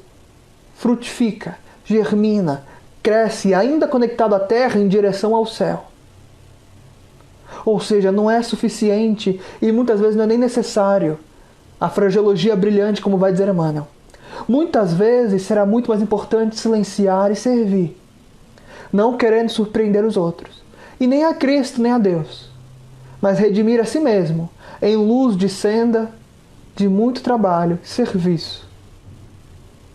frutifica, germina, cresce, ainda conectado à terra em direção ao céu. Ou seja, não é suficiente e muitas vezes não é nem necessário a fraseologia brilhante, como vai dizer Emmanuel. Muitas vezes será muito mais importante silenciar e servir, não querendo surpreender os outros, e nem a Cristo nem a Deus, mas redimir a si mesmo, em luz de senda, de muito trabalho e serviço.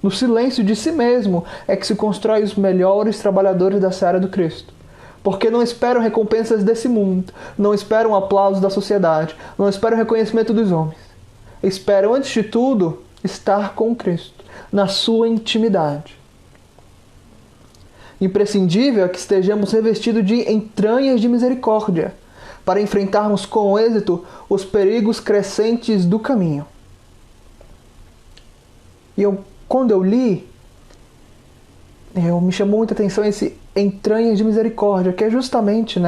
No silêncio de si mesmo é que se constrói os melhores trabalhadores da seara do Cristo. Porque não esperam recompensas desse mundo, não esperam aplausos da sociedade, não esperam reconhecimento dos homens. Esperam, antes de tudo, estar com Cristo, na sua intimidade. Imprescindível é que estejamos revestidos de entranhas de misericórdia, para enfrentarmos com êxito os perigos crescentes do caminho. E quando eu li, me chamou muita atenção esse entranhas de misericórdia, que é justamente,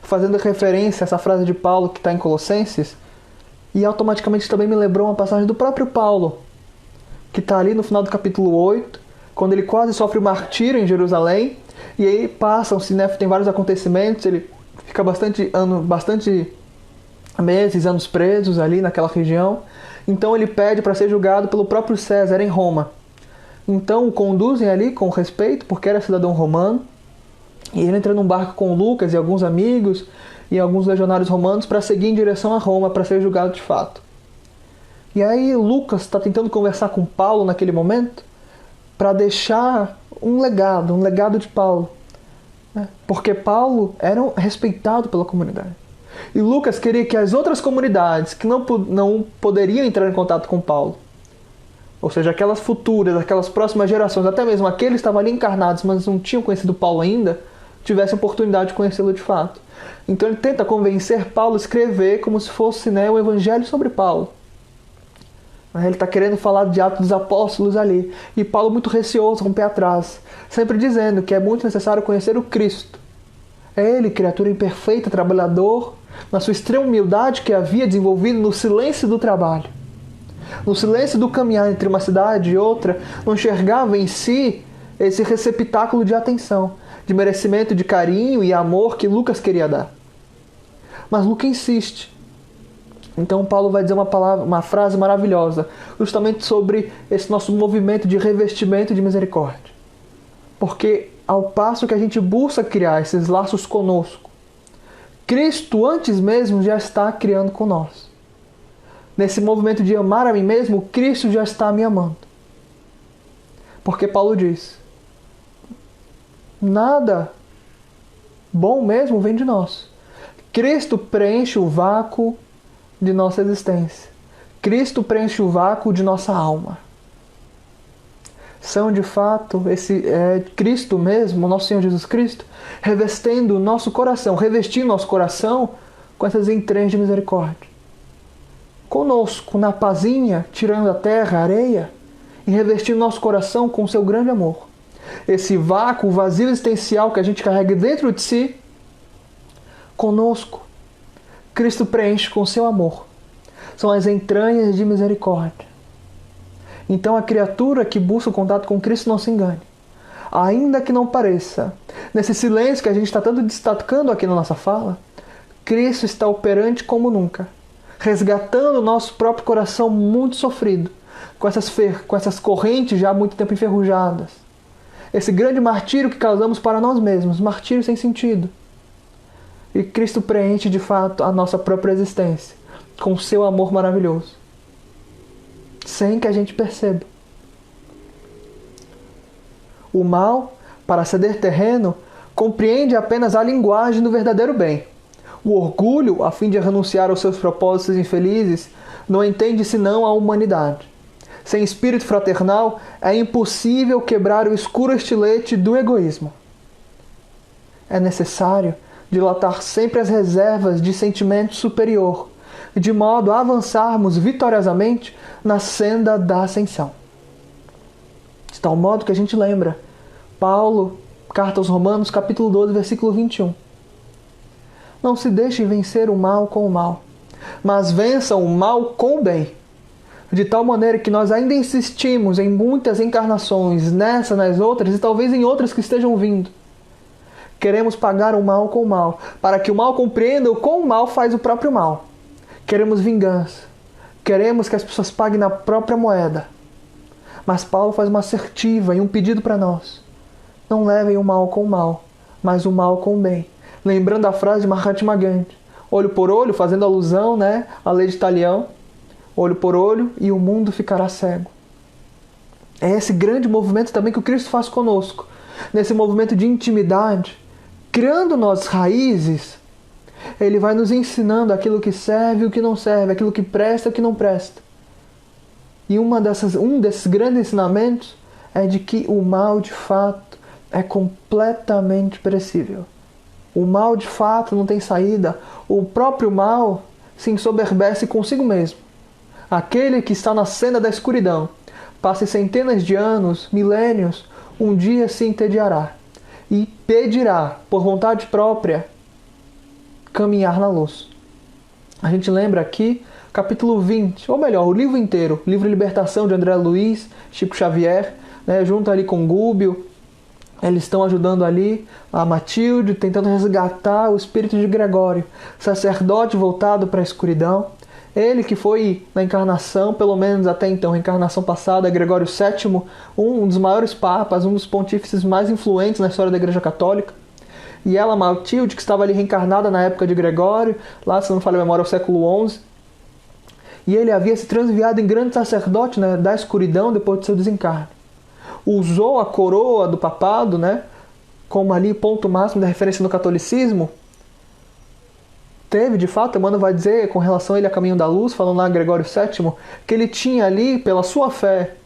fazendo referência a essa frase de Paulo que está em Colossenses, e automaticamente também me lembrou uma passagem do próprio Paulo, que está ali no final do capítulo 8, quando ele quase sofre o martírio em Jerusalém, e aí passam-se, tem vários acontecimentos, ele fica bastante meses, anos presos ali naquela região. Então ele pede para ser julgado pelo próprio César em Roma. Então o conduzem ali com respeito, porque era cidadão romano, e ele entra num barco com Lucas e alguns amigos e alguns legionários romanos para seguir em direção a Roma, para ser julgado de fato. E aí Lucas está tentando conversar com Paulo naquele momento para deixar um legado de Paulo. Porque Paulo era respeitado pela comunidade. E Lucas queria que as outras comunidades que não poderiam entrar em contato com Paulo, ou seja, aquelas futuras, aquelas próximas gerações, até mesmo aqueles que estavam ali encarnados, mas não tinham conhecido Paulo ainda, tivessem oportunidade de conhecê-lo de fato. Então ele tenta convencer Paulo a escrever como se fosse o evangelho sobre Paulo. Ele está querendo falar de Atos dos Apóstolos ali. E Paulo muito receoso, com o pé atrás, sempre dizendo que é muito necessário conhecer o Cristo. É ele, criatura imperfeita, trabalhador, na sua extrema humildade que havia desenvolvido no silêncio do trabalho. No silêncio do caminhar entre uma cidade e outra, não enxergava em si esse receptáculo de atenção, de merecimento, de carinho e amor que Lucas queria dar. Mas Lucas insiste. Então Paulo vai dizer uma frase maravilhosa, justamente sobre esse nosso movimento de revestimento de misericórdia. Porque ao passo que a gente busca criar esses laços conosco, Cristo antes mesmo já está criando com nós. Nesse movimento de amar a mim mesmo, Cristo já está me amando. Porque Paulo diz, nada bom mesmo vem de nós. Cristo preenche o vácuo de nossa existência. Cristo preenche o vácuo de nossa alma. São de fato Cristo mesmo, nosso Senhor Jesus Cristo, revestindo o nosso coração com essas entranhas de misericórdia. Conosco, na pazinha, tirando a terra, a areia, e revestindo nosso coração com o seu grande amor. Esse vácuo, o vazio existencial que a gente carrega dentro de si, conosco, Cristo preenche com o seu amor. São as entranhas de misericórdia. Então a criatura que busca o contato com Cristo não se engane. Ainda que não pareça, nesse silêncio que a gente está tanto destacando aqui na nossa fala, Cristo está operante como nunca, resgatando o nosso próprio coração muito sofrido, com essas correntes já há muito tempo enferrujadas. Esse grande martírio que causamos para nós mesmos, martírio sem sentido. E Cristo preenche de fato a nossa própria existência com o seu amor maravilhoso, sem que a gente perceba. O mal, para ceder terreno, compreende apenas a linguagem do verdadeiro bem. O orgulho, a fim de renunciar aos seus propósitos infelizes, não entende senão a humanidade. Sem espírito fraternal, é impossível quebrar o escuro estilete do egoísmo. É necessário dilatar sempre as reservas de sentimento superior, de modo a avançarmos vitoriosamente na senda da ascensão. De tal modo que a gente lembra, Paulo, Carta aos Romanos, capítulo 12, versículo 21. Não se deixem vencer o mal com o mal, mas vençam o mal com o bem. De tal maneira que nós ainda insistimos em muitas encarnações, nessa, nas outras, e talvez em outras que estejam vindo. Queremos pagar o mal com o mal, para que o mal compreenda o quão o mal faz o próprio mal. Queremos vingança. Queremos que as pessoas paguem na própria moeda. Mas Paulo faz uma assertiva e um pedido para nós. Não levem o mal com o mal, mas o mal com o bem. Lembrando a frase de Mahatma Gandhi. Olho por olho, fazendo alusão à lei de Talião. Olho por olho e o mundo ficará cego. É esse grande movimento também que o Cristo faz conosco. Nesse movimento de intimidade, criando nós raízes, Ele vai nos ensinando aquilo que serve e o que não serve, aquilo que presta e o que não presta. E um desses grandes ensinamentos é de que o mal, de fato, é completamente perecível. O mal, de fato, não tem saída. O próprio mal se ensoberbece consigo mesmo. Aquele que está na senda da escuridão, passe centenas de anos, milênios, um dia se entediará e pedirá, por vontade própria, caminhar na luz. A gente lembra aqui, capítulo 20, ou melhor, o livro inteiro, livro Libertação de André Luiz, Chico Xavier, né, junto ali com Gúbio. Eles estão ajudando ali a Matilde, tentando resgatar o espírito de Gregório, sacerdote voltado para a escuridão. Ele que foi na encarnação, pelo menos até então, a encarnação passada, Gregório VII, um dos maiores papas, um dos pontífices mais influentes na história da Igreja Católica. E ela, Matilde, que estava ali reencarnada na época de Gregório, lá, se não me falha a memória, ao século XI. E ele havia se transviado em grande sacerdote, né, da escuridão depois do seu desencarne. Usou a coroa do papado, né, como ali ponto máximo da referência no catolicismo. Teve, de fato, Emmanuel vai dizer, com relação a ele a caminho da luz, falando lá Gregório VII, que ele tinha ali, pela sua fé,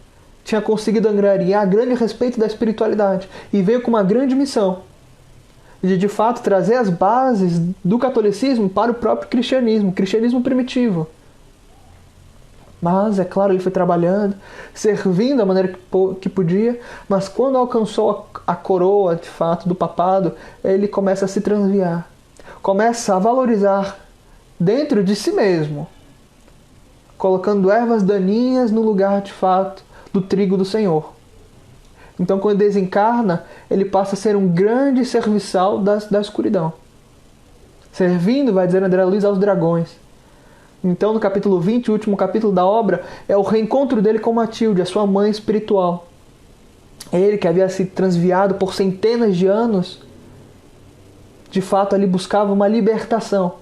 tinha conseguido angariar grande respeito da espiritualidade e veio com uma grande missão de fato, trazer as bases do catolicismo para o próprio cristianismo, cristianismo primitivo. Mas, é claro, ele foi trabalhando, servindo da maneira que podia, mas quando alcançou a coroa, de fato, do papado, ele começa a se transviar, começa a valorizar dentro de si mesmo, colocando ervas daninhas no lugar, de fato, do trigo do Senhor. Então, quando ele desencarna, ele passa a ser um grande serviçal da escuridão. Servindo, vai dizer André Luiz, aos dragões. Então, no capítulo 20, o último capítulo da obra, é o reencontro dele com Matilde, a sua mãe espiritual. Ele, que havia se transviado por centenas de anos, de fato ali buscava uma libertação,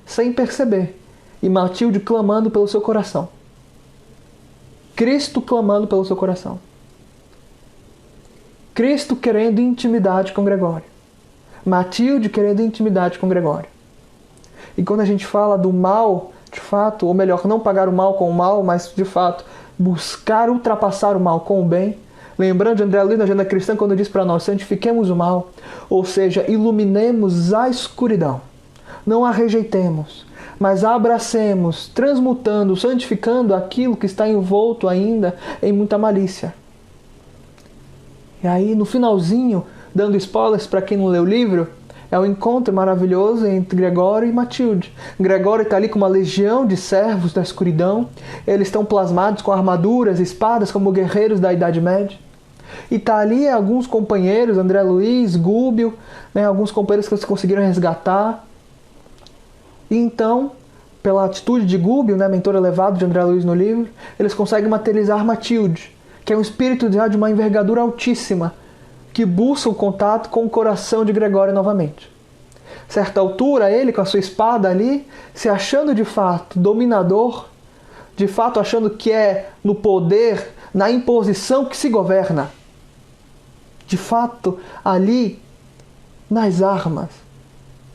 sem perceber. E Matilde clamando pelo seu coração. Cristo clamando pelo seu coração. Cristo querendo intimidade com Gregório. Matilde querendo intimidade com Gregório. E quando a gente fala do mal, de fato, ou melhor, não pagar o mal com o mal, mas de fato, buscar ultrapassar o mal com o bem, lembrando de André Luiz na Agenda Cristã, quando diz para nós, santifiquemos o mal, ou seja, iluminemos a escuridão. Não a rejeitemos, mas a abracemos, transmutando, santificando aquilo que está envolto ainda em muita malícia. E aí, no finalzinho, dando spoilers para quem não leu o livro, é um encontro maravilhoso entre Gregório e Matilde. Gregório está ali com uma legião de servos da escuridão. Eles estão plasmados com armaduras, espadas, como guerreiros da Idade Média. E está ali alguns companheiros, André Luiz, Gúbio, né, alguns companheiros que eles conseguiram resgatar. E então, pela atitude de Gúbio, né, mentor elevado de André Luiz no livro, eles conseguem materializar Matilde, que é um espírito já de uma envergadura altíssima, que busca o contato com o coração de Gregório novamente. Certa altura, ele com a sua espada ali, se achando de fato dominador, de fato achando que é no poder, na imposição que se governa. De fato, ali, nas armas,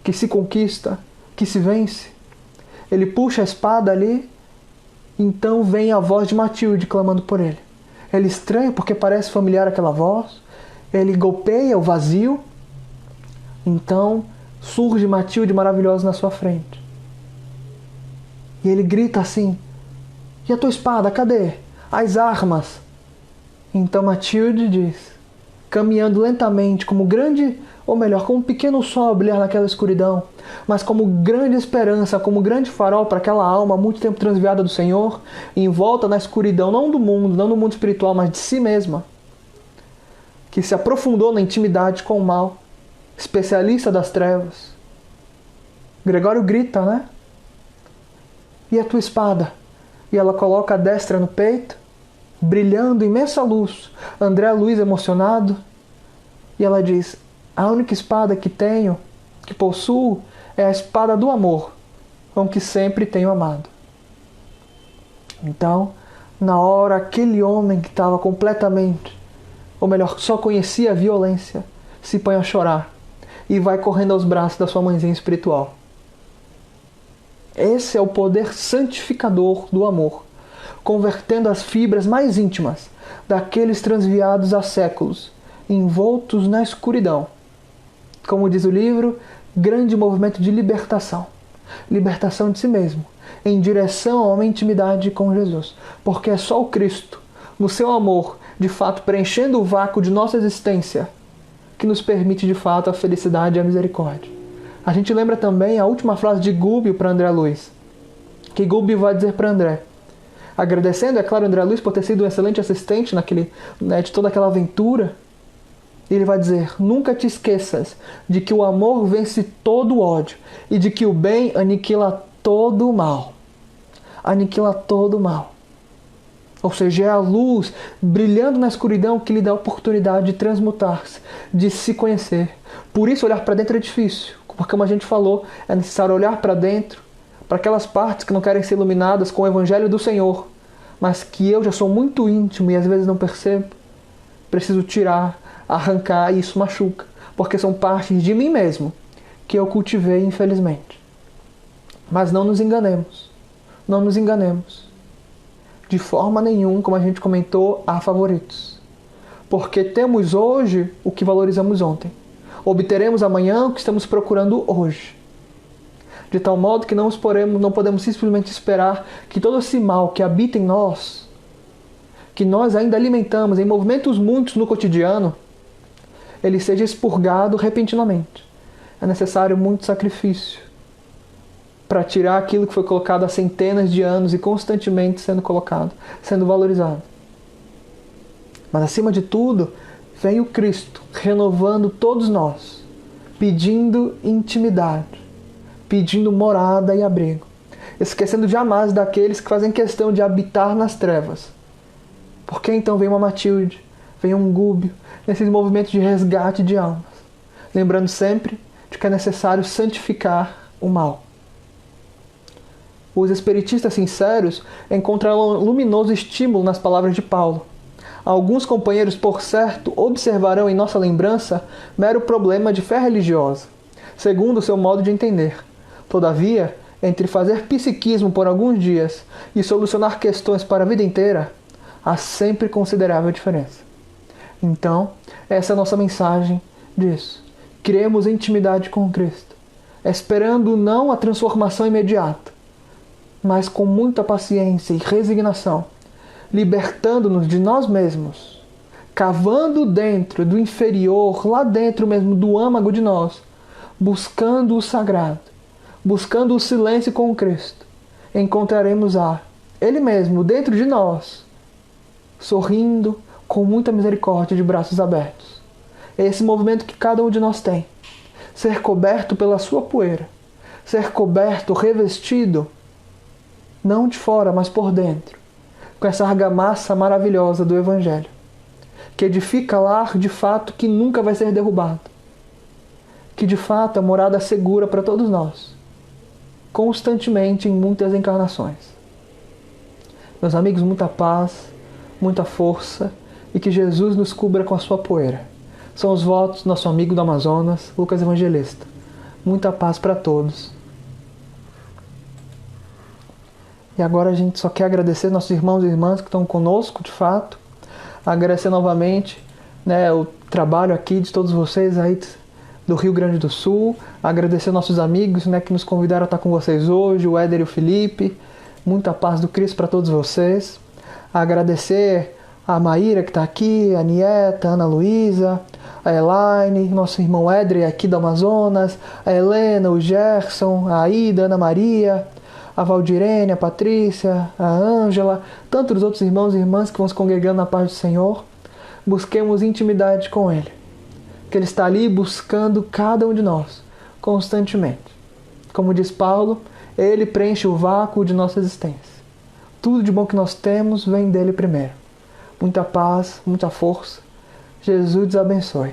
que se conquista, que se vence. Ele puxa a espada ali, então vem a voz de Matilde clamando por ele. Ele estranha porque parece familiar aquela voz. Ele golpeia o vazio. Então surge Matilde maravilhosa na sua frente. E ele grita assim: e a tua espada, cadê? As armas. Então Matilde diz, caminhando lentamente, como grande, ou melhor, como um pequeno sol a brilhar naquela escuridão, mas como grande esperança, como grande farol para aquela alma muito tempo transviada do Senhor, envolta na escuridão, não do mundo espiritual, mas de si mesma, que se aprofundou na intimidade com o mal, especialista das trevas. Gregório grita, né? E a tua espada? E ela coloca a destra no peito, brilhando imensa luz. André Luiz emocionado, e ela diz: a única espada que tenho, que possuo, é a espada do amor, com que sempre tenho amado. Então, Na hora, aquele homem que estava completamente, ou melhor, só conhecia a violência, se põe a chorar e vai correndo aos braços da sua mãezinha espiritual. Esse é o poder santificador do amor, convertendo as fibras mais íntimas daqueles transviados há séculos, envoltos na escuridão. Como diz o livro, grande movimento de libertação. Libertação de si mesmo, em direção a uma intimidade com Jesus. Porque é só o Cristo, no seu amor, de fato preenchendo o vácuo de nossa existência, que nos permite de fato a felicidade e a misericórdia. A gente lembra também a última frase de Gubbio para André Luiz, que Gubbio vai dizer para André, agradecendo, é claro, André Luiz por ter sido um excelente assistente de toda aquela aventura. Ele vai dizer, nunca te esqueças de que o amor vence todo o ódio e de que o bem aniquila todo o mal. Aniquila todo o mal. Ou seja, é a luz brilhando na escuridão que lhe dá a oportunidade de transmutar-se, de se conhecer. Por isso olhar para dentro é difícil, porque como a gente falou, é necessário olhar para dentro, para aquelas partes que não querem ser iluminadas com o Evangelho do Senhor, mas que eu já sou muito íntimo e às vezes não percebo. Preciso tirar, arrancar, e isso machuca, porque são partes de mim mesmo que eu cultivei, infelizmente. Mas não nos enganemos. Não nos enganemos. De forma nenhuma, como a gente comentou, há favoritos. Porque temos hoje o que valorizamos ontem. Obteremos amanhã o que estamos procurando hoje. De tal modo que não podemos simplesmente esperar que todo esse mal que habita em nós, que nós ainda alimentamos em movimentos muitos no cotidiano, ele seja expurgado repentinamente. É necessário muito sacrifício para tirar aquilo que foi colocado há centenas de anos e constantemente sendo colocado, sendo valorizado. Mas acima de tudo, vem o Cristo renovando todos nós, pedindo intimidade, pedindo morada e abrigo, esquecendo jamais daqueles que fazem questão de habitar nas trevas. Porque então vem uma Matilde, vem um Gubbio, nesses movimentos de resgate de almas, lembrando sempre de que é necessário santificar o mal. Os espiritistas sinceros encontrarão um luminoso estímulo nas palavras de Paulo. Alguns companheiros, por certo, observarão em nossa lembrança mero problema de fé religiosa, segundo o seu modo de entender. Todavia, entre fazer psiquismo por alguns dias e solucionar questões para a vida inteira, há sempre considerável diferença. Então, essa é a nossa mensagem disso. Criemos intimidade com Cristo, esperando não a transformação imediata, mas com muita paciência e resignação, libertando-nos de nós mesmos, cavando dentro do inferior, lá dentro mesmo do âmago de nós, buscando o sagrado, buscando o silêncio com Cristo, encontraremos Ele mesmo dentro de nós, sorrindo com muita misericórdia de braços abertos. É esse movimento que cada um de nós tem, ser coberto pela sua poeira, ser coberto, revestido, não de fora, mas por dentro, com essa argamassa maravilhosa do Evangelho, que edifica lar de fato que nunca vai ser derrubado, que de fato é morada segura para todos nós, constantemente em muitas encarnações. Meus amigos, muita paz, muita força e que Jesus nos cubra com a sua poeira. São os votos do nosso amigo do Amazonas, Lucas Evangelista. Muita paz para todos. E agora a gente só quer agradecer nossos irmãos e irmãs que estão conosco, de fato. Agradecer novamente, o trabalho aqui de todos vocês aí do Rio Grande do Sul. Agradecer nossos amigos que nos convidaram a estar com vocês hoje, o Éder e o Felipe. Muita paz do Cristo para todos vocês. Agradecer a Maíra que está aqui, a Nieta, a Ana Luísa, a Elaine, nosso irmão Éder aqui do Amazonas, a Helena, o Gerson, a Ida, a Ana Maria, a Valdirene, a Patrícia, a Ângela, tantos outros irmãos e irmãs que vão se congregando na paz do Senhor. Busquemos intimidade com Ele, que Ele está ali buscando cada um de nós, constantemente. Como diz Paulo, Ele preenche o vácuo de nossa existência. Tudo de bom que nós temos vem dele primeiro. Muita paz, muita força. Jesus os abençoe.